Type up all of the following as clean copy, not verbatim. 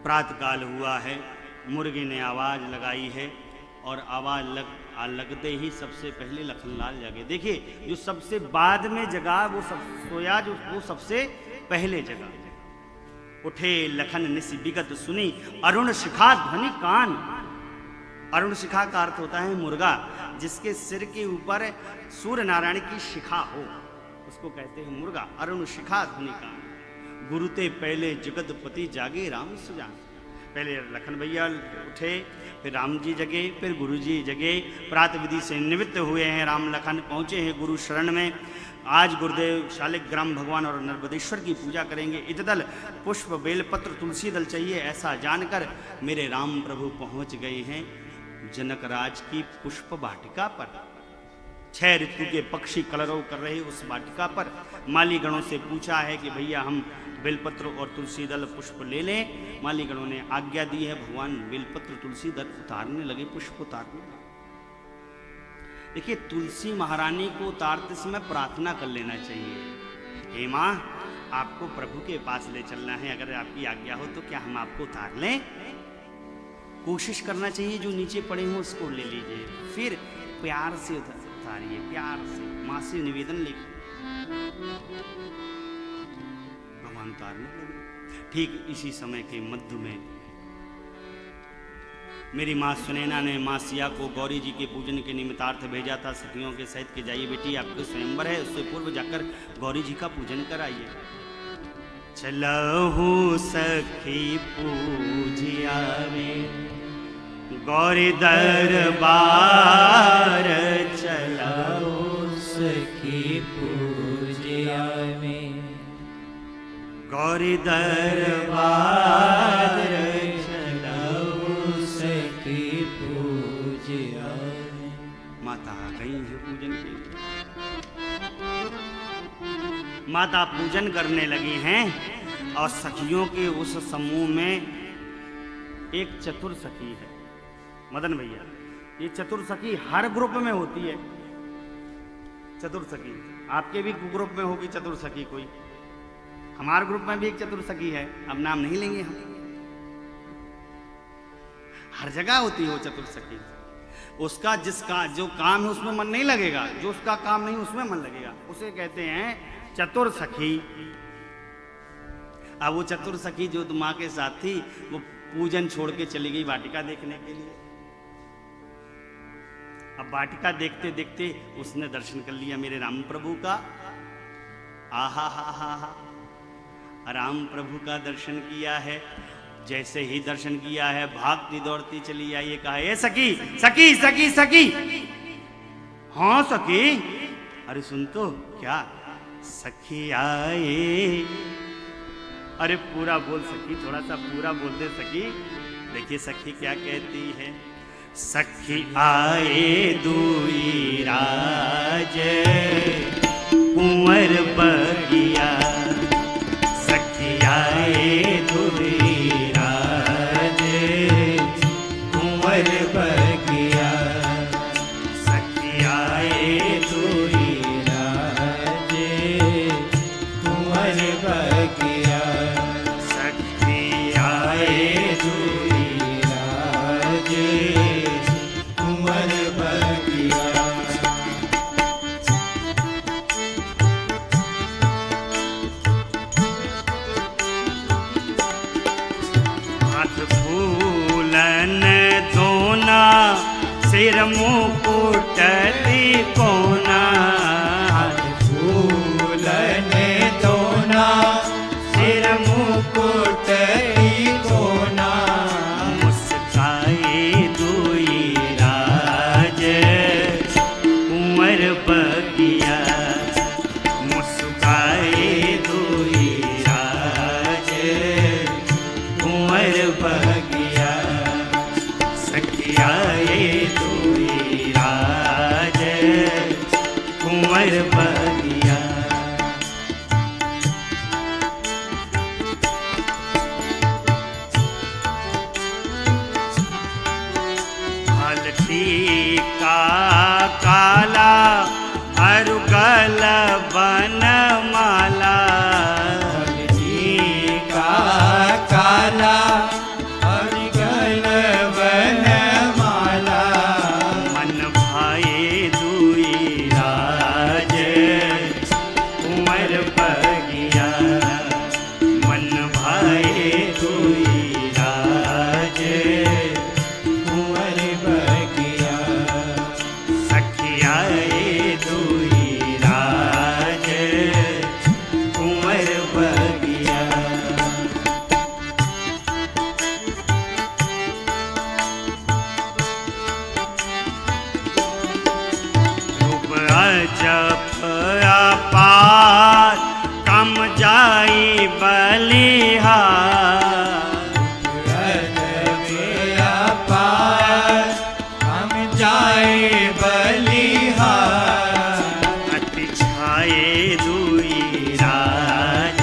प्रातःकाल हुआ है, मुर्गे ने आवाज़ लगाई है और आवाज़ लगते ही सबसे पहले लखनलाल जागे। देखिए, जो सबसे बाद में जगा वो सब सोया, जो वो सबसे पहले जगा। उठे लखन निस विगत सुनी, अरुण शिखा ध्वनि कान। अरुण शिखा का अर्थ होता है मुर्गा, जिसके सिर के ऊपर सूर्य नारायण की शिखा हो, उसको कहते हैं मुर्गा। अरुण शिखा ध्वनि कान, गुरुते पहले जगतपति जागे राम सुजान। पहले लखन भैया उठे, फिर राम जी जगे, फिर गुरु जी जगे। प्रातः विधि से निवृत्त हुए हैं राम लखन, पहुँचे हैं गुरु शरण में। आज गुरुदेव शालिग्राम भगवान और नर्मदेश्वर की पूजा करेंगे। इतदल पुष्प बेलपत्र तुलसी दल चाहिए, ऐसा जानकर मेरे राम प्रभु पहुँच गए हैं जनक राज की पुष्प वाटिका पर। 6 ऋतु के पक्षी कलरव कर रहे उस वाटिका पर माली गणों से पूछा है कि भैया हम बेलपत्र और तुलसी दल पुष्प ले लें। माली गणों ने आज्ञा दी है, भगवान बेलपत्र तुलसी दल उतारने लगे, पुष्प उतारने लगे। देखिए, तुलसी महारानी को उतारते समय प्रार्थना कर लेना चाहिए, हे माँ आपको प्रभु के पास ले चलना है, अगर आपकी आज्ञा हो तो क्या हम आपको उतार लें। कोशिश करना चाहिए, जो नीचे पड़े हों उसको ले लीजिए, फिर प्यार से उतारिए, प्यार से माँ से निवेदन लेकर भगवान उतारने लगे। ठीक इसी समय के मध्य में मेरी माँ सुनैना ने माँ सिया को गौरी जी के पूजन के निमित्तार्थ भेजा था, सखियों के सहित के जाइए बेटी, आपके स्वयंवर है, उससे पूर्व जाकर गौरी जी का पूजन कराइए। चलहु सखी पूजिया में गौरी दरबार, चलहु सखी पूजिया में गौरी दरबार, चलहु सखी पूजिया में। माता आ गई है पूजन के लिए। माता पूजन करने लगी हैं और सखियों के उस समूह में एक चतुर सखी है मदन भैया। ये चतुर सखी हर ग्रुप में होती है। चतुर सखी आपके भी ग्रुप में होगी चतुर सखी कोई, हमारे ग्रुप में भी एक चतुर सखी है, अब नाम नहीं लेंगे हम। हर जगह होती है वो चतुर सखी। उसका जिसका जो काम है उसमें मन नहीं लगेगा, जो उसका काम नहीं उसमें मन लगेगा, उसे कहते हैं चतुर सखी। अब वो चतुर सखी जो माँ के साथ थी, वो पूजन छोड़ के चली गई वाटिका देखने के लिए। अब वाटिका देखते देखते उसने दर्शन कर लिया मेरे राम प्रभु का। आहा हा हा हा, राम प्रभु का दर्शन किया है। जैसे ही दर्शन किया है भागती दौड़ती चली आई, कहा ए सखी सखी सखी सखी। हाँ सखी, अरे सुन तो, क्या सखी आए। अरे पूरा बोल सखी, थोड़ा सा पूरा बोल दे सखी। देखिए सखी क्या कहती है। सखी आए दुई राज कुंवर बगिया, सखी आए दुई राज कुंवर बगिया, सखी आए दुई राज कुंवर बगिया, सखी आए दुई राज कुंवर बगिया। फूलन दोना सिर मुकुट कोना, फूलन दोना सिर मुकुट कोना, मुस्काए दुई राज कुंवर बगिया, मुस्काए दुई राज कुंवर बगिया, सखी आए दुई राज जाई बलिहार। अपार हम जाए बलिहार। अति छाए दुई राज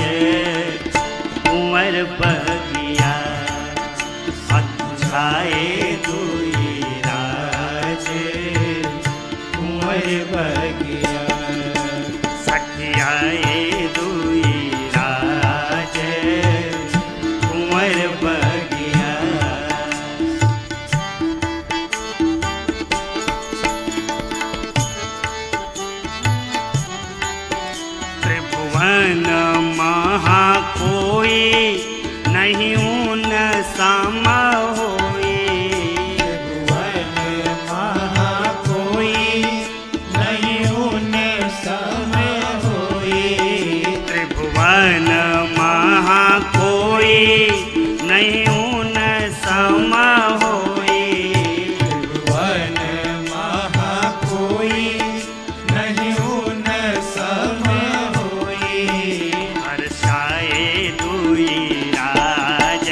कुंवर बगिया। अति छाए दुई राज कुंवर बगिया। सखियाए दुई राज कुंवर बगिया। त्रिभुवन महा कोई नहीं उन सम होई। त्रिभुवन महा कोई नहीं उन सम होई। त्रिभुवन महा कोई नहीं उन सम होई। त्रिभुवन महा कोई नहीं उन सम होई। हर्षाए दुई राज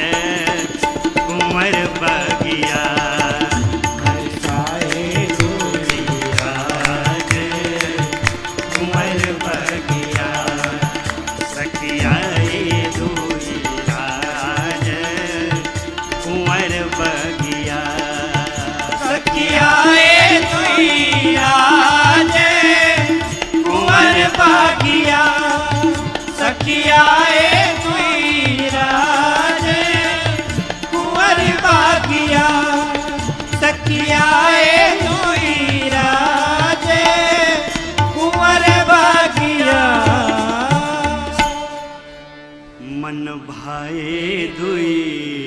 कुंवर बगिया। हर्षाए दुई राज कुंवर बगिया। सखियाए दुई राज कुंवर बगिया। सखियाए दुई राज कुंवर बगिया। सखियाए दुई राज कुंवर बगिया। सखियाए दुई राज कुंवर बगिया। मन भाए दुई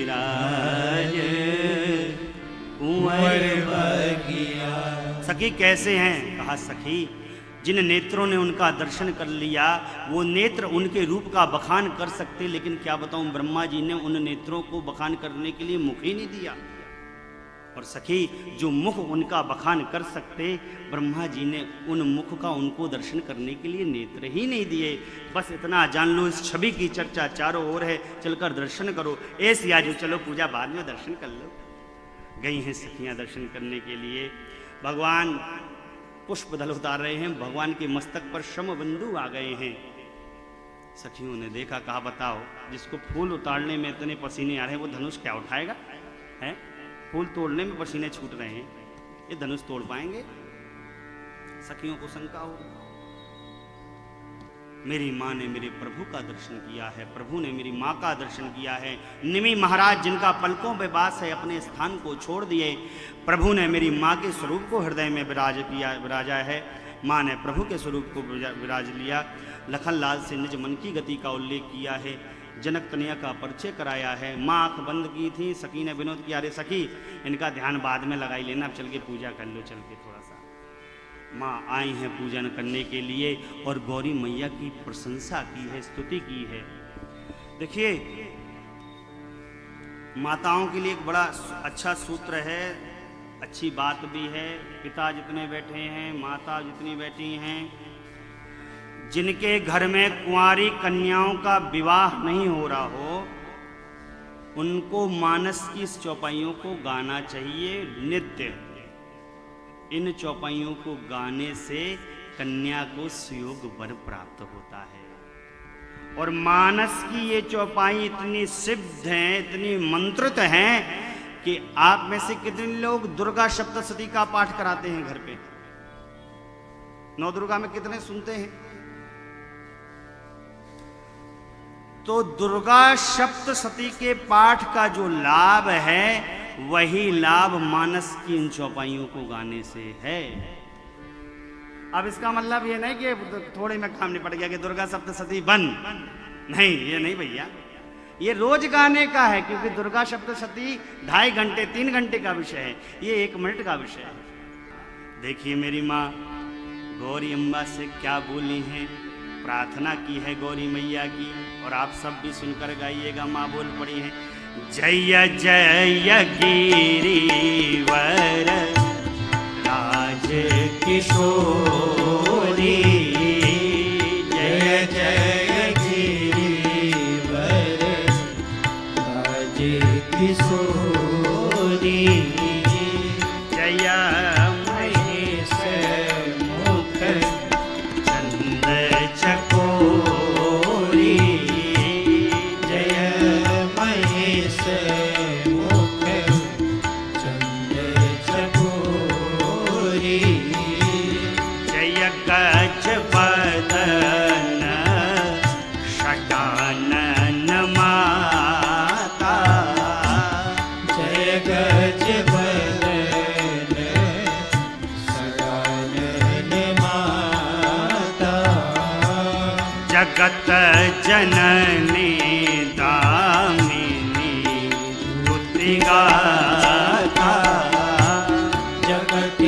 राज कुंवर बगिया। सखी कैसे हैं? कहा सखी जिन नेत्रों ने उनका दर्शन कर लिया वो नेत्र उनके रूप का बखान कर सकते, लेकिन क्या बताऊं ब्रह्मा जी ने उन नेत्रों को बखान करने के लिए मुख ही नहीं दिया। और सखी जो मुख उनका बखान कर सकते ब्रह्मा जी ने उन मुख का उनको दर्शन करने के लिए नेत्र ही नहीं दिए। बस इतना जान लो, इस छवि की चर्चा चारों ओर है, चलकर दर्शन करो। ऐसे आज चलो पूजा बाद में दर्शन कर लो। गई हैं सखियां दर्शन करने के लिए। भगवान पुष्प दल उतार रहे हैं, भगवान के मस्तक पर शम बंधु आ गए हैं। सखियों ने देखा, कहा बताओ जिसको फूल उतारने में इतने पसीने आ रहे हैं वो धनुष क्या उठाएगा? है फूल तोड़ने में पसीने छूट रहे हैं, ये धनुष तोड़ पाएंगे? सखियों को शंका हो। मेरी माँ ने मेरे प्रभु का दर्शन किया है, प्रभु ने मेरी माँ का दर्शन किया है। निमि महाराज जिनका पलकों पे वास है अपने स्थान को छोड़ दिए। प्रभु ने मेरी माँ के स्वरूप को हृदय में विराजा है। माँ ने प्रभु के स्वरूप को विराज लिया। लखनलाल से निज मन की गति का उल्लेख किया है। जनक तनया का परिचय कराया है। माँ आँख बंद की थी, सखी ने विनोद किया, अरे सखी इनका ध्यान बाद में लगाई लेना, अब चल के पूजा कर लो, चल के थोड़ा सा। माँ आई हैं पूजन करने के लिए और गौरी मैया की प्रशंसा की है, स्तुति की है। देखिए माताओं के लिए एक बड़ा अच्छा सूत्र है, अच्छी बात भी है। पिता जितने बैठे हैं, माता जितनी बैठी हैं, जिनके घर में कुंवारी कन्याओं का विवाह नहीं हो रहा हो, उनको मानस की इस चौपाइयों को गाना चाहिए नित्य। इन चौपाइयों को गाने से कन्या को सुयोग वर प्राप्त होता है। और मानस की ये चौपाई इतनी सिद्ध हैं, इतनी मंत्रित हैं कि आप में से कितने लोग दुर्गा सप्तशती का पाठ कराते हैं घर पे? नौ दुर्गा में कितने सुनते हैं? तो दुर्गा सप्तशती के पाठ का जो लाभ है वही लाभ मानस की इन चौपाइयों को गाने से है। अब इसका मतलब ये नहीं कि थोड़े में काम निपट गया कि दुर्गा सप्तशती बंद, नहीं, ये नहीं भैया, ये रोज गाने का है, क्योंकि दुर्गा सप्तशती 2.5 घंटे 3 घंटे का विषय है, ये 1 मिनट का विषय है। देखिए मेरी माँ गौरी अम्बा से क्या बोली हैं, प्रार्थना की है गौरी मैया की, और आप सब भी सुनकर गाइएगा। माँ बोल पड़ी है, जय जय गिरिवर राज किशोरी, जय जय गिरिवर गजानन माता, जय गज बदन सदानन माता, जगत जननी दामिनी स्तुति गाथा, जगत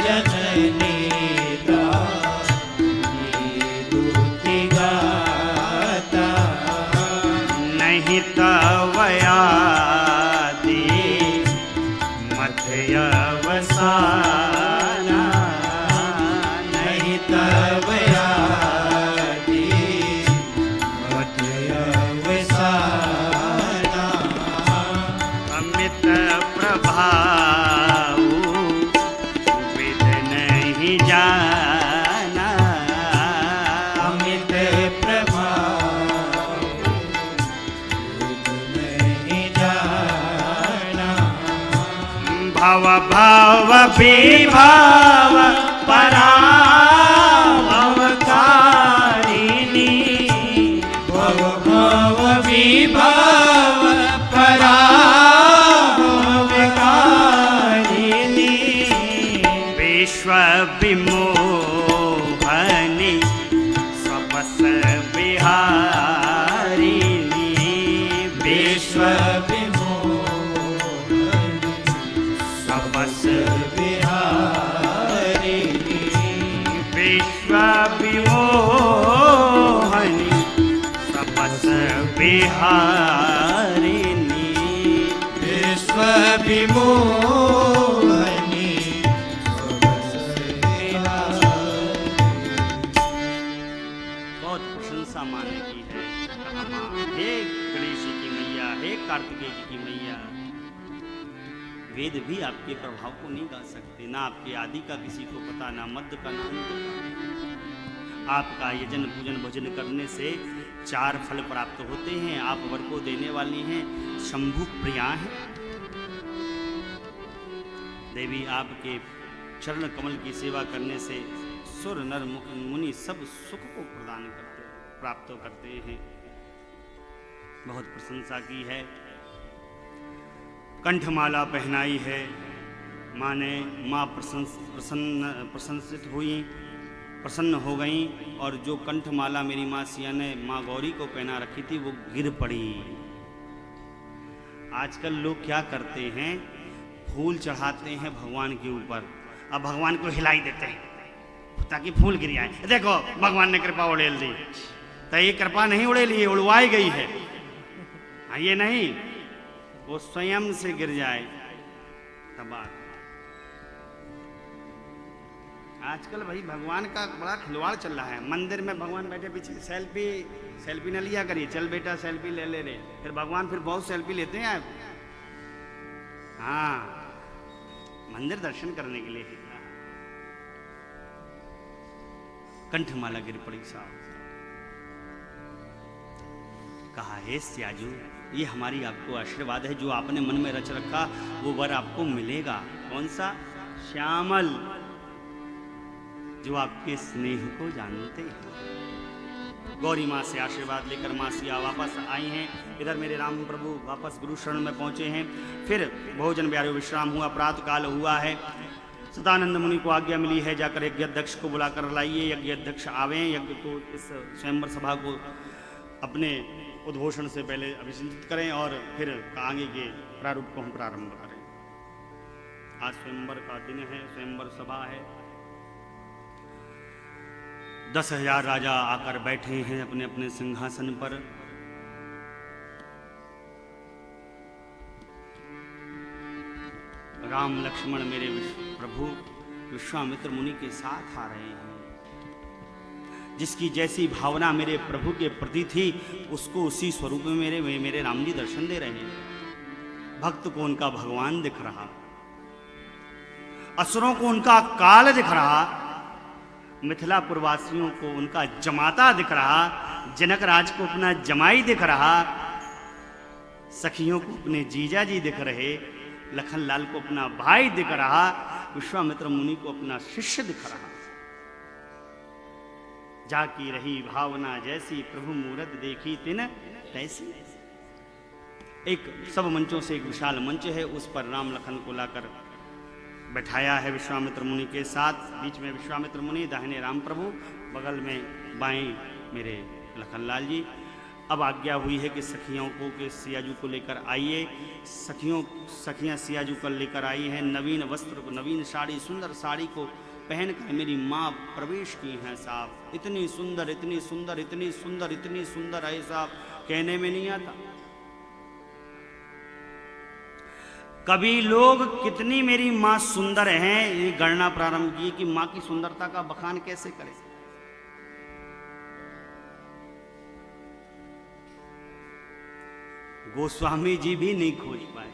जननी दामिनी स्तुति गाथा, नहीं तवयादि मध्यवसाना, नहीं तव यादि मध्यवसाना, अमित प्रभाव विद नहीं जाना, अमित प्रभाव नहीं जाना, भव भाव विभाव पराभवकारिणी, भव भव विभाव पराभवकारिणी, विश्व विमोहनी सबस विहारिणी, विश्व विमोहनी सबस विहारिणी, विश्व विमोहनी सबस विहारिणी, विश्व विमोहनी सबस विहारिणी। बहुत प्रशंसा माने की है। कहा मां, हे गणेश जी की मैया, हे कार्तिकेय जी की मैया, वेद भी आपके प्रभाव को नहीं गा सकते, ना आपके आदि का किसी को पता, ना मध्य का, ना अंत का। आपका यजन पूजन भजन करने से 4 फल प्राप्त होते हैं। आप वर को देने वाली हैं, शंभु प्रिया हैं। देवी, आपके चरण कमल की सेवा करने से सुर नर मुनि सब सुख को प्रदान करते प्राप्त करते हैं। बहुत प्रशंसा की है। कंठमाला पहनाई है माँ ने। माँ प्रसन्न हो गई, और जो कंठमाला मेरी माँ सिया ने माँ गौरी को पहना रखी थी वो गिर पड़ी। आजकल लोग क्या करते हैं, फूल चढ़ाते हैं भगवान के ऊपर, अब भगवान को हिलाई देते हैं ताकि फूल गिर जाए। देखो भगवान ने कृपा उड़ेल दी, तो ये कृपा नहीं उड़ेली, ये उड़वाई गई है। ये नहीं, वो स्वयं से गिर जाए तब बात। आजकल भाई भगवान का बड़ा खिलवाड़ चल रहा है। मंदिर में भगवान बैठे पीछे सेल्फी न लिया करिए, चल बेटा सेल्फी ले ले रे, फिर भगवान फिर बहुत सेल्फी लेते हैं आप। हाँ, मंदिर दर्शन करने के लिए है। कंठमाला गिर पड़ी साहब। कहा, हे स्याजू, ये हमारी आपको आशीर्वाद है, जो आपने मन में रच रखा वो वर आपको मिलेगा। कौन सा? श्यामल, जो आपके स्नेह को जानते हैं। गौरी माँ से आशीर्वाद लेकर माँ सिया वापस आई हैं। इधर मेरे राम प्रभु वापस गुरु शरण में पहुँचे हैं। फिर भोजन व्यारो विश्राम हुआ, प्रातः काल हुआ है। सदानंद मुनि को आज्ञा मिली है, जाकर यज्ञ अध्यक्ष को बुलाकर लाइए, यज्ञ अध्यक्ष आवे, यज्ञ को इस स्वयंवर सभा को अपने उद्घोषण से पहले अभिषेचित करें और फिर आगे के प्रारूप को हम प्रारंभ करें। आज स्वयंवर का दिन है, स्वयंवर सभा है। 10,000 राजा आकर बैठे हैं अपने अपने सिंहासन पर। राम लक्ष्मण मेरे प्रभु विश्वामित्र मुनि के साथ आ रहे हैं। जिसकी जैसी भावना मेरे प्रभु के प्रति थी, उसको उसी स्वरूप में मेरे राम जी दर्शन दे रहे हैं। भक्त को उनका भगवान दिख रहा, असुरों को उनका काल दिख रहा, मिथिलापुर वासियों को उनका जमाता दिख रहा, जनक राज को अपना जमाई दिख रहा, सखियों को अपने जीजा जी दिख रहे, लखन लाल को अपना भाई दिख रहा, विश्वामित्र मुनि को अपना शिष्य दिख रहा। जाकी रही भावना जैसी, प्रभु मूरत देखी तिन तैसी। एक सब मंचों से एक विशाल मंच है, उस पर राम लखन को लाकर बैठाया है विश्वामित्र मुनि के साथ। बीच में विश्वामित्र मुनि, दाहिने राम प्रभु, बगल में बाएं मेरे लखनलाल जी। अब आज्ञा हुई है कि सखियों को के सियाजू को लेकर आइए। सखियां सियाजू को लेकर आई हैं। नवीन वस्त्र को, नवीन साड़ी, सुंदर साड़ी को पहन कर मेरी माँ प्रवेश की हैं साहब। इतनी सुंदर, इतनी सुंदर, इतनी सुंदर, इतनी सुंदर है साहब, कहने में नहीं आता। कभी लोग कितनी मेरी माँ सुंदर हैं ये गणना प्रारंभ की कि माँ की सुंदरता का बखान कैसे करें। गोस्वामी जी भी नहीं खोज पाए।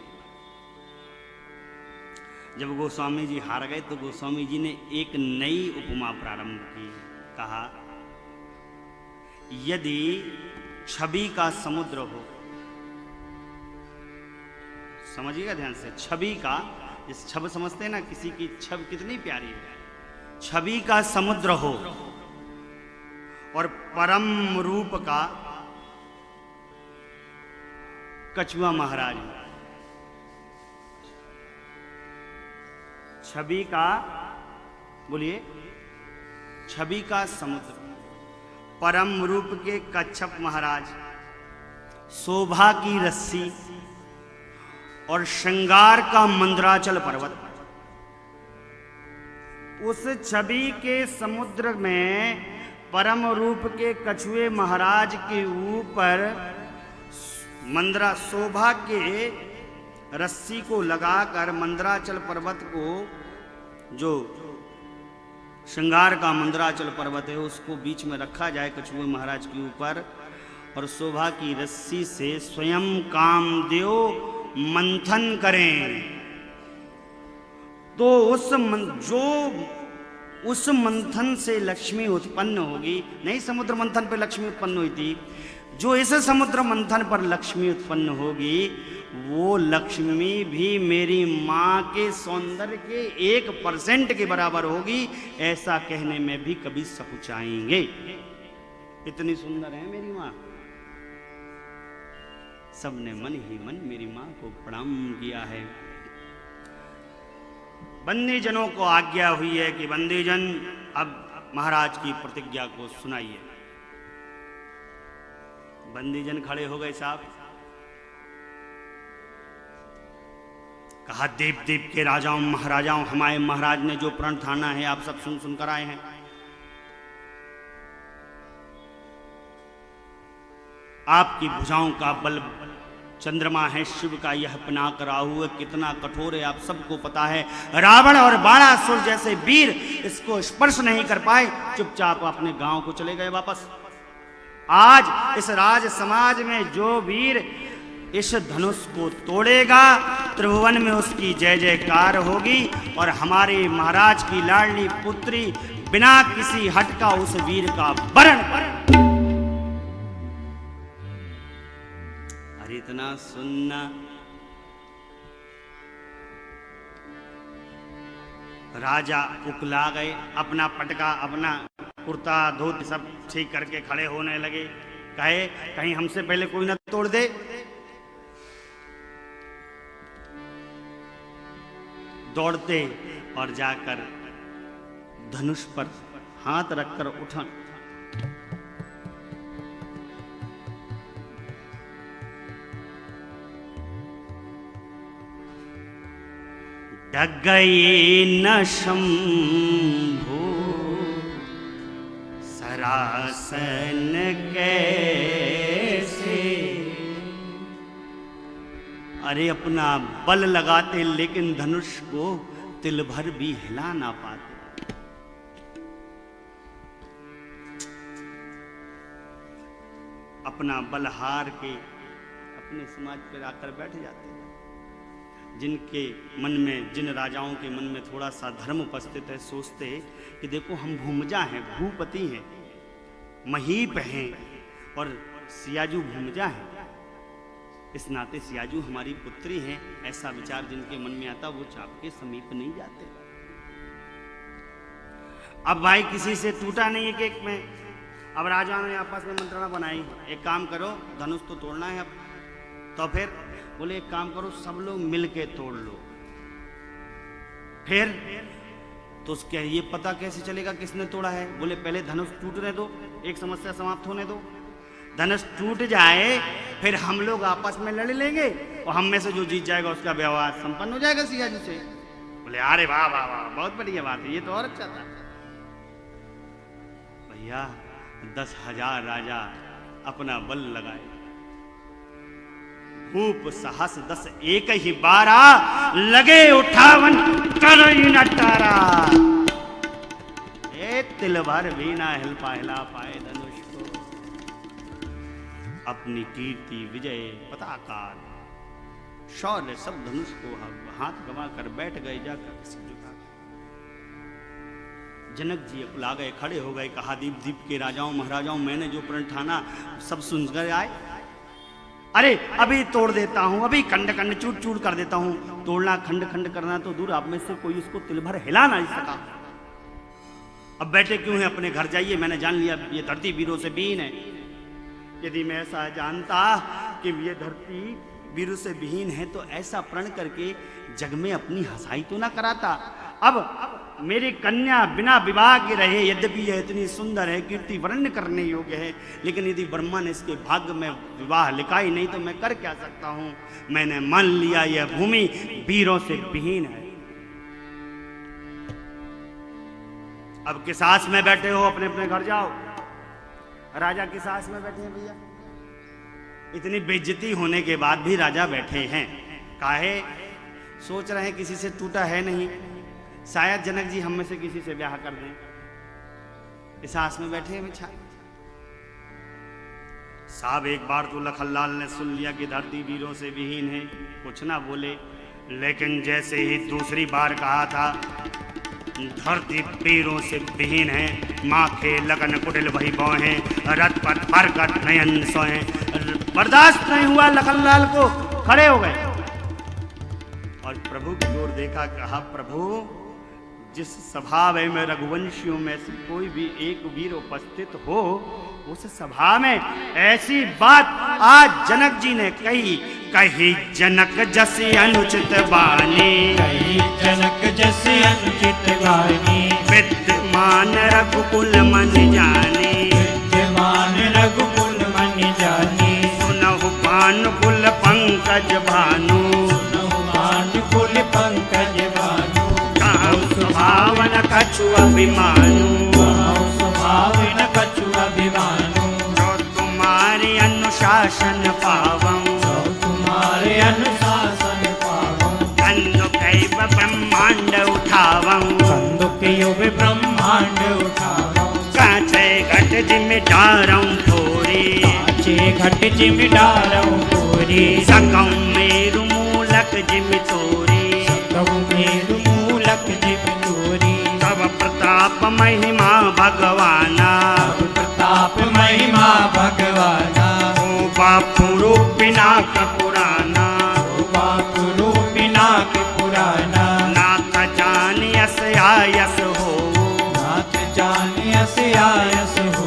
जब गोस्वामी जी हार गए तो गोस्वामी जी ने एक नई उपमा प्रारंभ की। कहा, यदि छवि का समुद्र हो, समझिएगा ध्यान से, छवि का, इस छवि समझते हैं ना, किसी की छवि कितनी प्यारी है, छवि का समुद्र हो और परम रूप का कछुआ महाराज, छवि का, बोलिए, छवि का समुद्र, परम रूप के कच्छप महाराज, शोभा की रस्सी और श्रृंगार का मंदराचल पर्वत। उस छवि के समुद्र में परम रूप के कछुए महाराज के ऊपर मंदरा शोभा के रस्सी को लगाकर मंदराचल पर्वत को, जो श्रृंगार का मंदराचल पर्वत है, उसको बीच में रखा जाए कछुए महाराज के ऊपर, और शोभा की रस्सी से स्वयं कामदेव मंथन करें, तो उस मंथन से लक्ष्मी उत्पन्न होगी। नहीं समुद्र मंथन पर लक्ष्मी उत्पन्न हुई थी, जो इस समुद्र मंथन पर लक्ष्मी उत्पन्न होगी, वो लक्ष्मी भी मेरी माँ के सौंदर्य के 1% के बराबर होगी, ऐसा कहने में भी कभी सकुचाएंगे। इतनी सुंदर है मेरी माँ। सबने मन ही मन मेरी माँ को प्रणाम किया है। बंदी जनों को आज्ञा हुई है कि बंदी जन अब महाराज की प्रतिज्ञा को सुनाइए। बंदी जन खड़े हो गए साहब। कहा, देव देव के राजाओं महाराजाओं, हमारे महाराज ने जो प्रण ठाना है आप सब सुन सुनकर आए हैं। आपकी भुजाओं का बल चंद्रमा है, शिव का यह पिनाक राहु है, कितना कठोर है आप सबको पता है। रावण और बाणासुर जैसे वीर इसको स्पर्श नहीं कर पाए, चुपचाप अपने गांव को चले गए वापस। आज इस राज समाज में जो वीर इस धनुष को तोड़ेगा, त्रिभुवन में उसकी जय जयकार होगी, और हमारे महाराज की लाडली पुत्री बिना किसी हट का उस वीर का वरण कर। अरे इतना सुनना, राजा उकला गए, अपना पटका, अपना कुर्ता धोती सब ठीक करके खड़े होने लगे। कहे, कहीं हमसे पहले कोई ना तोड़ दे। दौड़ते और जाकर धनुष पर हाथ रखकर उठा। डग गए न शंभो सरासन कैसे। अरे अपना बल लगाते लेकिन धनुष को तिल भर भी हिला ना पाते। अपना बल हार के अपने समाज पर आकर बैठ जाते हैं। जिनके मन में, जिन राजाओं के मन में थोड़ा सा धर्म उपस्थित है, सोचते कि देखो हम भूमजा हैं, भूपति हैं, महीप हैं, और सियाजू भूमजा हैं, इस नाते सियाजू हमारी पुत्री हैं। ऐसा विचार जिनके मन में आता, वो चाप के समीप नहीं जाते। अब भाई किसी से टूटा नहीं है केक में, अब राजाओं ने आपस में मंत्रणा बनाई, एक काम करो, धनुष तो तोड़ना है अब। तो फिर बोले एक काम करो, सब लोग मिलके तोड़ लो। फिर तो उसके ये पता कैसे चलेगा किसने तोड़ा है? बोले पहले धनुष टूटने दो, एक समस्या समाप्त होने दो। धनुष टूट जाए फिर हम लोग आपस में लड़ लेंगे और हम में से जो जीत जाएगा उसका व्यवहार संपन्न हो जाएगा सिया जी से। बोले अरे वाह वाह वाह, बहुत बढ़िया बात है, ये तो और अच्छा था। भैया 10,000 राजा अपना बल लगाए, भूप सहस 10 एक ही 12, लगे 58 करई न टारा। ए तिल भर भी ना हिल हिला पाए धनुष को, अपनी कीर्ति विजय पताकार शौर्य सब धनुष को हाथ गवा कर बैठ गए जाकर सिर झुका। जनक जी अकुला गए, खड़े हो गए, कहा दीप दीप के राजाओं महाराजाओं, मैंने जो प्रण ठाना सब सुनकर आए। अरे अभी तोड़ देता हूं, अभी खंड खंड चूर चूर कर देता हूं। तोड़ना खंड खंड करना तो दूर, आप में से कोई उसको तिल भर हिला नहीं सका। अब बैठे क्यों हैं, अपने घर जाइए, मैंने जान लिया ये धरती वीरों से विहीन है। यदि मैं ऐसा जानता कि ये धरती वीरों से विहीन है तो ऐसा प्रण करके जग में अपनी हंसाई तो ना कराता। अब मेरी कन्या बिना विवाह के रहे, यद्यपि यह इतनी सुंदर है, कीर्ति वर्णन करने योग्य है, लेकिन यदि ब्रह्मा ने इसके भाग्य में विवाह लिखा ही नहीं तो मैं कर क्या सकता हूं। मैंने मान लिया यह भूमि वीरों से विहीन है। अब किस आस में बैठे हो, अपने अपने घर जाओ। राजा किस आस में बैठे हैं भैया? इतनी बेइज्जती होने के बाद भी राजा बैठे हैं, काहे? सोच रहे हैं किसी से टूटा है नहीं, शायद जनक जी हम में से किसी से ब्याह कर दें। इस आस में बैठे हैं बिछा। साहब एक बार तो लखनलाल ने सुन लिया कि धरती वीरों से विहीन है, कुछ ना बोले, लेकिन जैसे ही दूसरी बार कहा था धरती वीरों से विहीन है, माखे लगन कुटिल वही बोहे, रथ पर परगट नयन सोए। बर्दाश्त नहीं हुआ लखनलाल को, खड़े हो गए और प्रभु की ओर देखा, कहा प्रभु जिस सभा में रघुवंशियों में से कोई भी एक वीर उपस्थित हो, उस सभा में ऐसी बात आज जनक जी ने कही। कही जनक जैसी अनुचित वाणी, कही जनक जैसी अनुचित वाणी, विद्यमान रघुकुल मन जाने, विद्यमान रघुकुल मन जाने। सुनहु भानुकुल पंकज भानु, सुनहु भानुकुल पंकज भानु, कहु सुभावन कछु अभिमानु, कहु सुभावन कछु अभिमानु। जो तुम्हारे अनुशासन पावं, जो तुम्हारे अनुशासन पावं, कंदुकैव ब्रह्मांड उठावं, कंदुकैव ब्रह्मांड उठावं। कांचे घट जिमिदारं थोरी, कांचे घट जिमिदारं थोरी, सकौ मेरु मूलक जिमि तोरी, सकौ मेरु मूलक जिमि तोरी। तव प्रताप महिमा भगवाना, तव प्रताप महिमा भगवाना। ओ बापू रूपिना का पुराना, ओ बापू रूपिना के पुराना। नाथ जानि यस आयस हो, नाथ जानि यस आयस हो,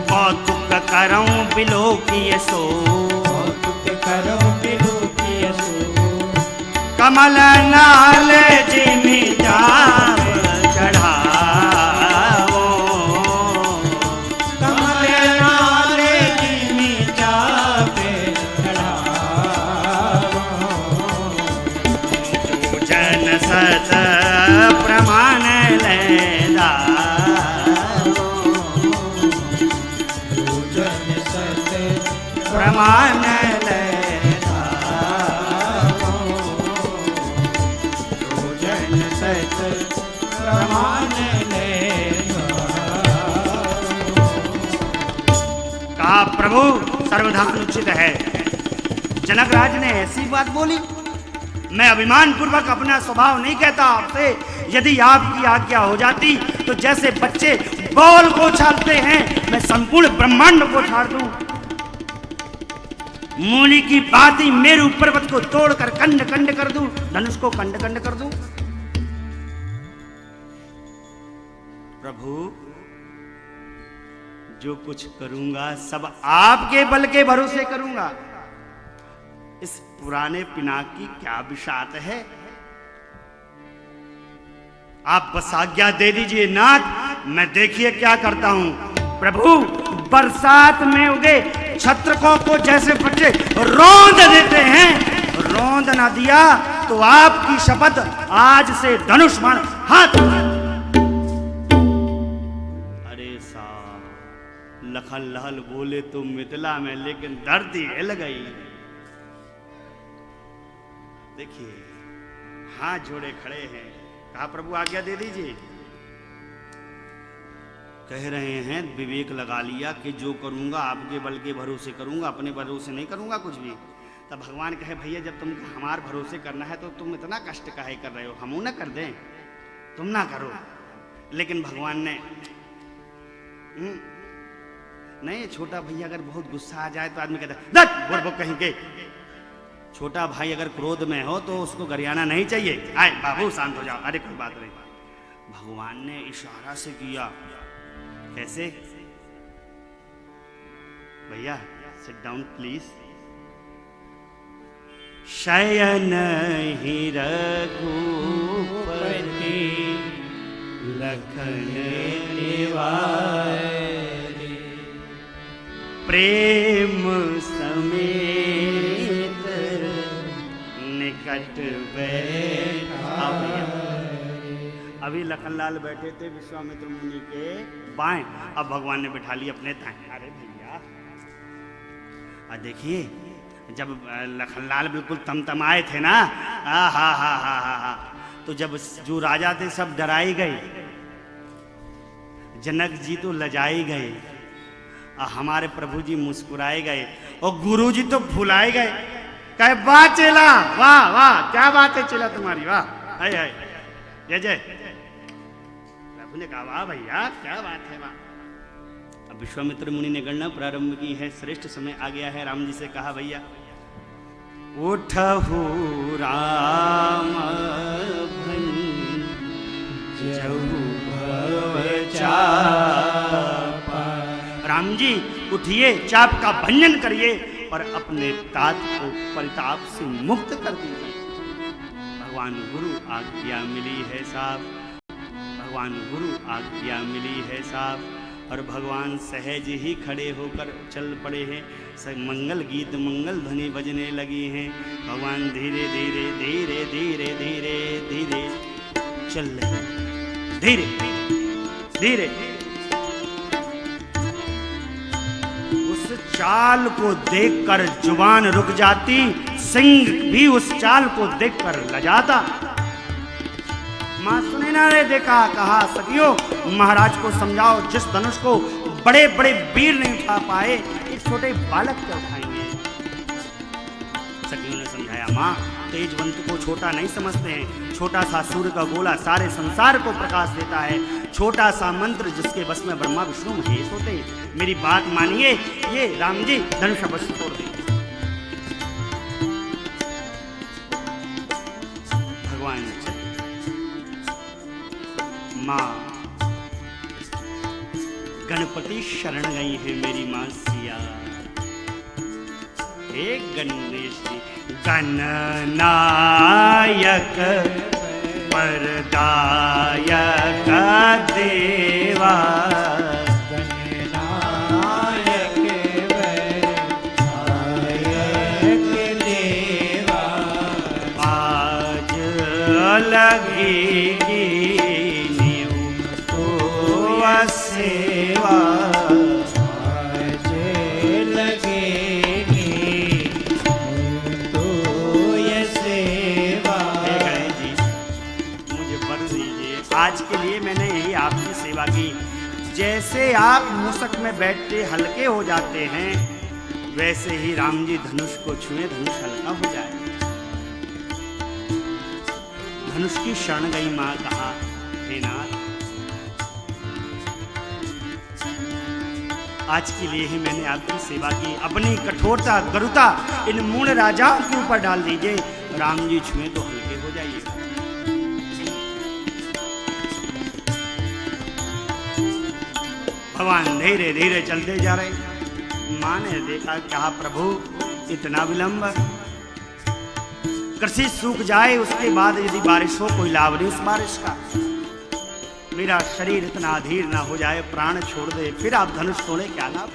कौतुक करऊं बिलोकिय सो, कौतुक करो बिलोकिय सो। कमल नाल जिमि जाप चढ़ावो, कमल नाल जिमि जाप चढ़ावो। जन सत प्रमाण लेदा, जन सत प्रमाण लेदा, जन सत प्रमाण लेदा। कहा प्रभु सर्वथा अनुचित है। जनक राज ने ऐसी बात बोली, मैं अभिमान पूर्वक अपना स्वभाव नहीं कहता आपसे, यदि आपकी आज्ञा हो जाती तो जैसे बच्चे बॉल को उछालते हैं मैं संपूर्ण ब्रह्मांड को उछाल दूं। मूली की बाती मेरु पर्वत को तोड़कर खंड खंड कर दूं, धनुष को खंड खंड कर दूं। प्रभु जो कुछ करूंगा सब आपके बल के भरोसे करूंगा। इस पुराने पिनाक की क्या बिशात है? आप बस आज्ञा दे दीजिए नाथ, मैं देखिए क्या करता हूं। प्रभु, बरसात में उगे छत्रकों को जैसे बच्चे रौंद देते हैं, रौंद ना दिया तो आपकी शपथ आज से धनुष बाण हाथ। अरे साहब, लखन लाल बोले तो मिथिला में, लेकिन धरती हिल गई। देखिए हाथ जोड़े खड़े हैं, कहा प्रभु आज्ञा दे दीजिए। कह रहे हैं विवेक लगा लिया कि जो करूंगा आपके बल के भरोसे करूंगा, अपने भरोसे नहीं करूंगा कुछ भी। तब भगवान कहे भैया जब तुम हमारे भरोसे करना है तो तुम इतना कष्ट काहे कर रहे हो, हम ना कर दें, तुम ना करो। लेकिन भगवान ने नहीं, छोटा भैया अगर बहुत गुस्सा आ जाए तो आदमी कहता है बुड़बुक कहीं के। छोटा भाई अगर क्रोध में हो तो उसको गरियाना नहीं चाहिए, आए बाबू शांत हो जाओ, अरे कोई बात नहीं। भगवान ने इशारा से किया, कैसे? भैया सिट डाउन प्लीज। शयन ही रघुपति लखन निवारे, प्रेम समेत निकट बैठा। अभी लखनलाल बैठे थे विश्वामित्र मुनि के बाएं, अब भगवान ने बिठा लिया अपने दाएं। अरे भैया देखिए, जब लखनलाल बिल्कुल तमतमाए थे ना, हा, तो जब जो राजा थे सब डराए गए, जनक जी तो लजाए गए, हमारे प्रभु जी मुस्कुराए गए, और गुरु जी तो फुलाए गए। कहे वाह चेला, वाह वाह, क्या बात है चेला तुम्हारी, वाह, हाय हाय, जय जय। प्रभु ने कहा वाह भैया क्या बात है, वाह। अब विश्वामित्र मुनि ने गणना प्रारंभ की है, श्रेष्ठ समय आ गया है। राम जी से कहा भैया उठहु राम भंजहु भव चापा। राम जी उठिए, चाप का भंजन करिए और अपने तात को परिताप से मुक्त कर दीजिए। भगवान गुरु आज्ञा मिली है साहब, भगवान गुरु आज्ञा मिली है साहब। और भगवान सहज ही खड़े होकर चल पड़े हैं, सब मंगल गीत मंगल ध्वनि बजने लगी हैं। भगवान धीरे धीरे धीरे धीरे धीरे धीरे चल रहे, धीरे धीरे। उस चाल को देखकर जुबान रुक जाती, सिंह भी उस चाल को देखकर लजाता। मां सुनैना ने देखा, कहा सखियों महाराज को समझाओ, जिस धनुष को बड़े बड़े वीर नहीं उठा पाए, एक छोटे बालक को उठाएंगे। सखियों ने समझाया, मां तेजवंत को छोटा नहीं समझते हैं, छोटा सा सूर्य का गोला सारे संसार को प्रकाश देता है, छोटा सा मंत्र जिसके बस में ब्रह्मा विष्णु महेश होते हैं। मेरी बात मानिए, ये राम जी धनुष अवश्य तोड़ देंगे। भगवान माँ गणपति शरण गई है मेरी माँ सिया। हे गणेश जी गणनायक वरदायक देवा, गणनायक वरदायक देवा, आज लगेगी सेवा, आज लगेगी तो ये सेवा। गणेश जी मुझे वर दीजिए, आज के लिए मैंने यही आपकी सेवा की। जैसे आप मूसक में बैठते हल्के हो जाते हैं, वैसे ही राम जी धनुष को छुए, धनुष हल्का हो जाए। धनुष की शरण गई माँ, कहा हे नाथ आज के लिए ही मैंने आपकी सेवा की, अपनी कठोरता गरुता इन मूढ़ राजाओं के ऊपर डाल दीजिए, राम जी छुए तो हल्के हो जाइए। भगवान धीरे धीरे चलते जा रहे। माँ ने देखा, कहा प्रभु इतना विलंब, कृषि सूख जाए उसके बाद यदि बारिश हो, कोई लाभ नहीं उस बारिश का। मेरा शरीर इतना अधीर ना हो जाए, प्राण छोड़ दे, फिर आप धनुष तोड़े, क्या लाभ।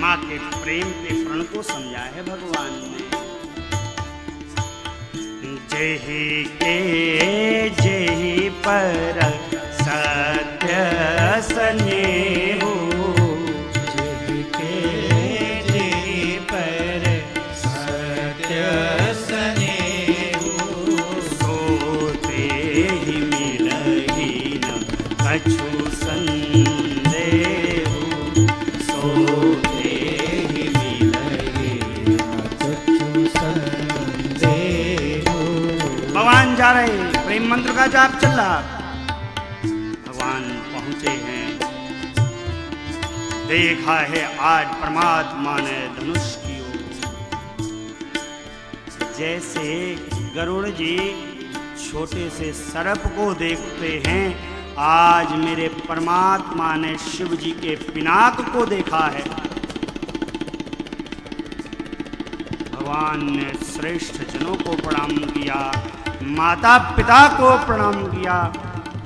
माँ के प्रेम के प्रण को समझा है भगवान ने। जेहि के जेहि पर सत्य स्नेहो, जेहि के जेहि पर सत्य स्नेहो, सोते ही मिलहि न कछु संदेहो, सोते ही मिलहि न कछु संदेहो। भगवान जा रहे, प्रेम मंत्र का जाप चल रहा। भगवान पहुंचे हैं, देखा है आज परमात्मा ने धनुष की ओर। जैसे गरुड़ जी छोटे से सर्प को देखते हैं, आज मेरे परमात्मा ने शिव जी के पिनाक को देखा है। भगवान ने श्रेष्ठ जनों को प्रणाम किया, माता पिता को प्रणाम किया,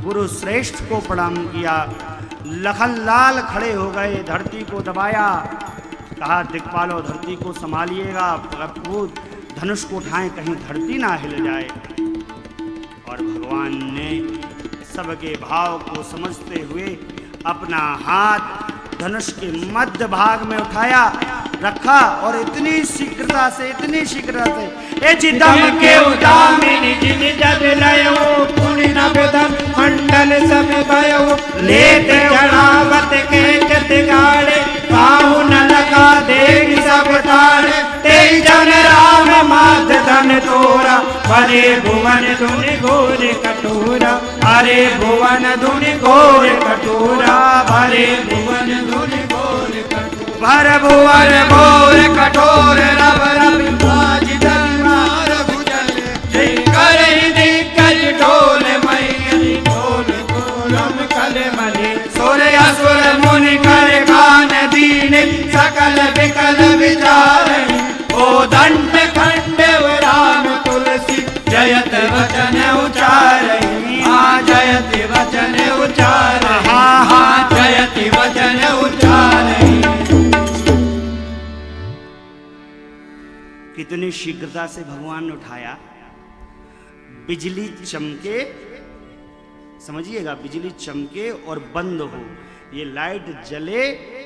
गुरु श्रेष्ठ को प्रणाम किया। लखन लाल खड़े हो गए, धरती को दबाया, कहा दिक्पालो धरती को संभालिएगा, प्रभु धनुष को उठाएं कहीं धरती ना हिल जाए। और भगवान ने सबके भाव को समझते हुए अपना हाथ धनुष के मध्य भाग में उठाया, रखा और इतनी शीघ्रता से ए चिदम के उदामिनी जिन जब लयो, पुनि नवधन मंडल सब भयो, लेते चढ़ावत के जत गाड़े, काहू न लगा देख सब ताड़े, तेई जन राम माध धन तोरा, भरे भुवन धुनि घोर कटोरा, हरे भुवन धुनि घोर कटोरा, भरे भुवन धुनि घोर कटोरा, भर भुवन घोर कठोर रव रवि बाज दरबार भुजल, कर दिग्गज ढोल मैयन ढोल ढोलम कल मले, सोर असुर मुनि कर गान दीन, सकल विकल विचार, ओ दंड खंड राम तुलसी, जयत वचन उचारहि, हाँ जयति वचन उचारहि, हाँ जयति वचन उचारहि। कितनी शीघ्रता से भगवान ने उठाया। बिजली चमके, समझिएगा, बिजली चमके और बंद हो, ये लाइट जले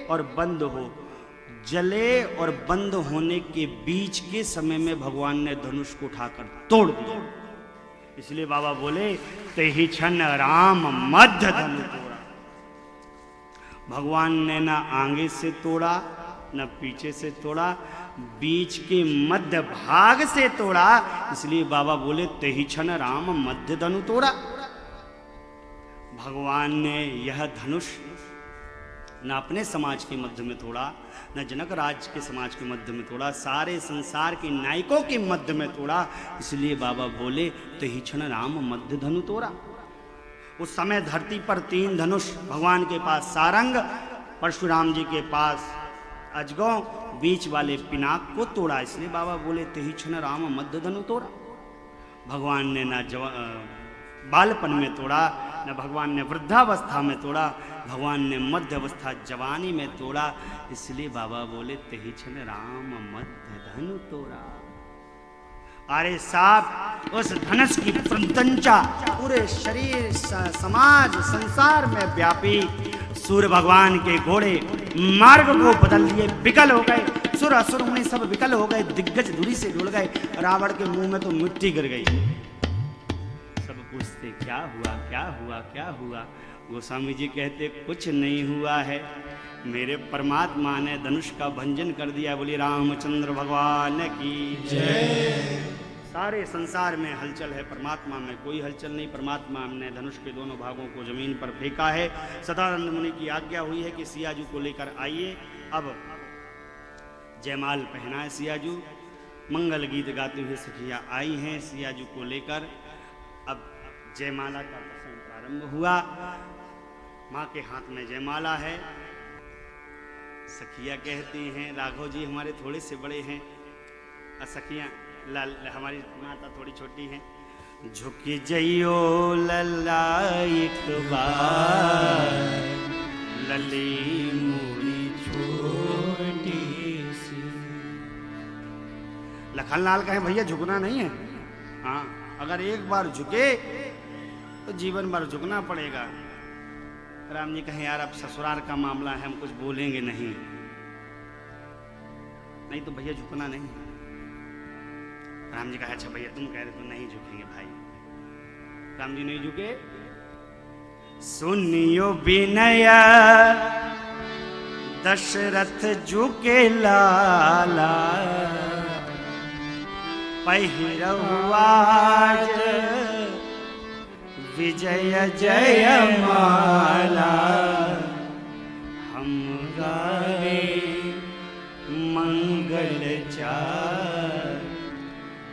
और बंद हो, जले और बंद होने के बीच के समय में भगवान ने धनुष को उठाकर तोड़ दिया। इसलिए बाबा बोले तेहि क्षण राम मध्य धनु तोड़ा। भगवान ने ना आगे से तोड़ा न पीछे से तोड़ा, बीच के मध्य भाग से तोड़ा। इसलिए बाबा बोले तेहि क्षण राम मध्य धनु तोड़ा। भगवान ने यह धनुष न अपने समाज के मध्य में तोड़ा, न जनक राज के समाज के मध्य में तोड़ा, सारे संसार के नायकों के मध्य में तोड़ा। इसलिए बाबा बोले तेहि क्षण राम मध्य धनु तोड़ा। उस समय धरती पर 3 धनुष, भगवान के पास सारंग, परशुराम जी के पास अजगौ, बीच वाले पिनाक को तोड़ा। इसलिए बाबा बोले तेहि क्षण राम मध्य धनु तोड़ा। भगवान ने ना बालपन में तोड़ा, न भगवान ने वृद्धावस्था में तोड़ा, भगवान ने मध्य अवस्था जवानी में तोड़ा। इसलिए बाबा बोले तेहि क्षण राम मध्य धनु तोड़ा। अरे साहब, उस धनुष की प्रत्यंचा पूरे शरीर, समाज, संसार में व्यापी। सूर्य भगवान के घोड़े मार्ग को बदल दिए, विकल हो गए। सुर असुर मुनि सब विकल हो गए, दिग्गज दूरी से डुल गए। रावण के मुंह में तो मिट्टी गिर गई। सब पूछते क्या हुआ, क्या हुआ, क्या हुआ। गोस्वामी जी कहते कुछ नहीं हुआ है, मेरे परमात्मा ने धनुष का भंजन कर दिया। बोली रामचंद्र भगवान की जय। सारे संसार में हलचल है, परमात्मा में कोई हलचल नहीं। परमात्मा ने धनुष के दोनों भागों को जमीन पर फेंका है। सदानंद मुनि की आज्ञा हुई है कि सियाजू को लेकर आइए। अब जयमाल पहना है सियाजू, मंगल गीत गाते हुए सखिया आई हैं सियाजू को लेकर। अब जयमाला का प्रसंग प्रारंभ हुआ। माँ के हाथ में जयमाला है। सखिया कहती हैं, राघव जी हमारे थोड़े से बड़े हैं और सखियाँ हमारी माता थोड़ी छोटी हैं। झुकी जइयो लल्ला एक बार, लली मूरी छोटी सी। लखनलाल कहे भैया झुकना नहीं है, हाँ अगर एक बार झुके तो जीवन भर झुकना पड़ेगा। राम जी कहें यार अब ससुराल का मामला है, हम कुछ बोलेंगे नहीं, नहीं तो भैया झुकना नहीं। राम जी कहा अच्छा भैया तुम कह रहे तो नहीं झुकेंगे भाई। राम जी नहीं झुके। सुनियो विनय दशरथ झुके लाला, पहिरवाज विजय जय माला। हम गाए मंगल चार,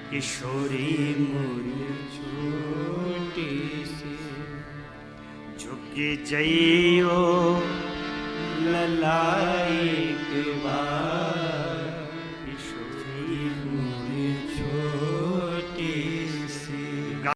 किशोरी मोरी छोटी सी। झुकी जइयो ललाई के बार,